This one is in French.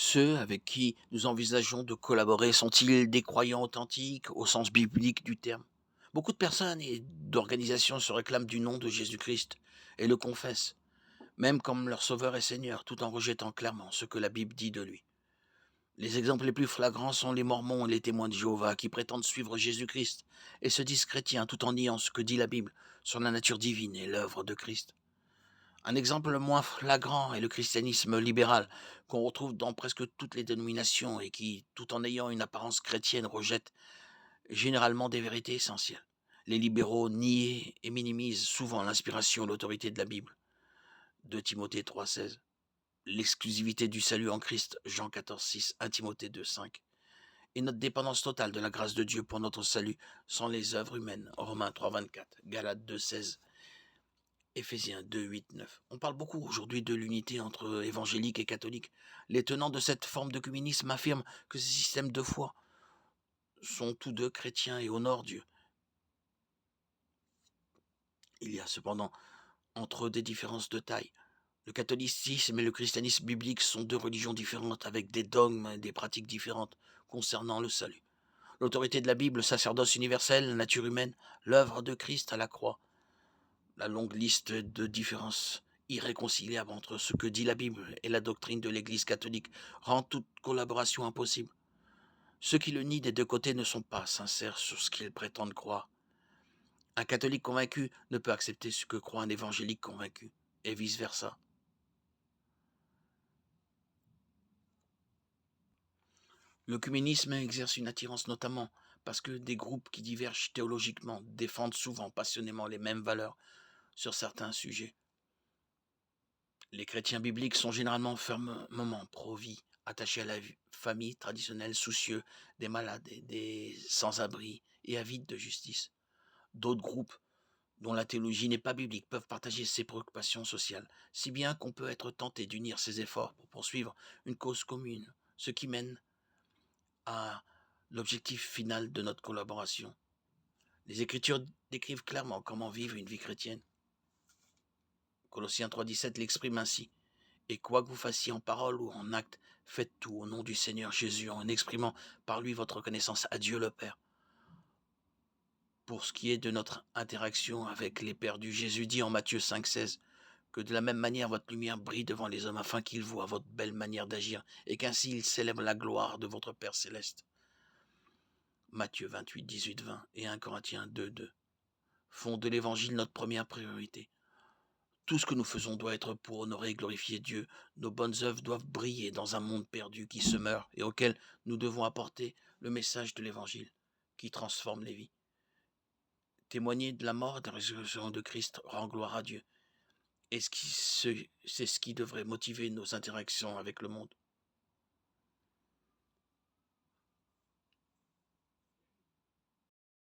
Ceux avec qui nous envisageons de collaborer sont-ils des croyants authentiques au sens biblique du terme? Beaucoup de personnes et d'organisations se réclament du nom de Jésus-Christ et le confessent, même comme leur sauveur et Seigneur, tout en rejetant clairement ce que la Bible dit de lui. Les exemples les plus flagrants sont les Mormons et les témoins de Jéhovah qui prétendent suivre Jésus-Christ et se disent chrétiens tout en niant ce que dit la Bible sur la nature divine et l'œuvre de Christ. Un exemple moins flagrant est le christianisme libéral, qu'on retrouve dans presque toutes les dénominations et qui, tout en ayant une apparence chrétienne, rejette généralement des vérités essentielles. Les libéraux nient et minimisent souvent l'inspiration et l'autorité de la Bible. 2 Timothée 3,16. L'exclusivité du salut en Christ, Jean 14,6, 1 Timothée 2,5. Et notre dépendance totale de la grâce de Dieu pour notre salut sans les œuvres humaines, Romains 3,24, Galates 2,16. Éphésiens 2, 8, 9. On parle beaucoup aujourd'hui de l'unité entre évangéliques et catholiques. Les tenants de cette forme de communisme affirment que ces systèmes de foi sont tous deux chrétiens et honorent Dieu. Il y a cependant entre eux des différences de taille. Le catholicisme et le christianisme biblique sont deux religions différentes avec des dogmes et des pratiques différentes concernant le salut. L'autorité de la Bible, le sacerdoce universel, la nature humaine, l'œuvre de Christ à la croix, la longue liste de différences irréconciliables entre ce que dit la Bible et la doctrine de l'Église catholique rend toute collaboration impossible. Ceux qui le nient des deux côtés ne sont pas sincères sur ce qu'ils prétendent croire. Un catholique convaincu ne peut accepter ce que croit un évangélique convaincu, et vice-versa. L'œcuménisme exerce une attirance notamment parce que des groupes qui divergent théologiquement défendent souvent passionnément les mêmes valeurs sur certains sujets. Les chrétiens bibliques sont généralement fermement pro-vie, attachés à la famille traditionnelle, soucieux des malades et des sans-abri et avides de justice. D'autres groupes, dont la théologie n'est pas biblique, peuvent partager ces préoccupations sociales, si bien qu'on peut être tenté d'unir ses efforts pour poursuivre une cause commune, ce qui mène à l'objectif final de notre collaboration. Les Écritures décrivent clairement comment vivre une vie chrétienne. Colossiens 3,17 l'exprime ainsi. Et quoi que vous fassiez en parole ou en acte, faites tout au nom du Seigneur Jésus en exprimant par lui votre reconnaissance à Dieu le Père. Pour ce qui est de notre interaction avec les perdus, Jésus dit en Matthieu 5,16 que de la même manière votre lumière brille devant les hommes afin qu'ils voient votre belle manière d'agir et qu'ainsi ils célèbrent la gloire de votre Père céleste. Matthieu 28, 18, 20 et 1 Corinthiens 2, 2 font de l'évangile notre première priorité. Tout ce que nous faisons doit être pour honorer et glorifier Dieu. Nos bonnes œuvres doivent briller dans un monde perdu qui se meurt et auquel nous devons apporter le message de l'Évangile qui transforme les vies. Témoigner de la mort et de la résurrection de Christ rend gloire à Dieu. Et c'est ce qui devrait motiver nos interactions avec le monde.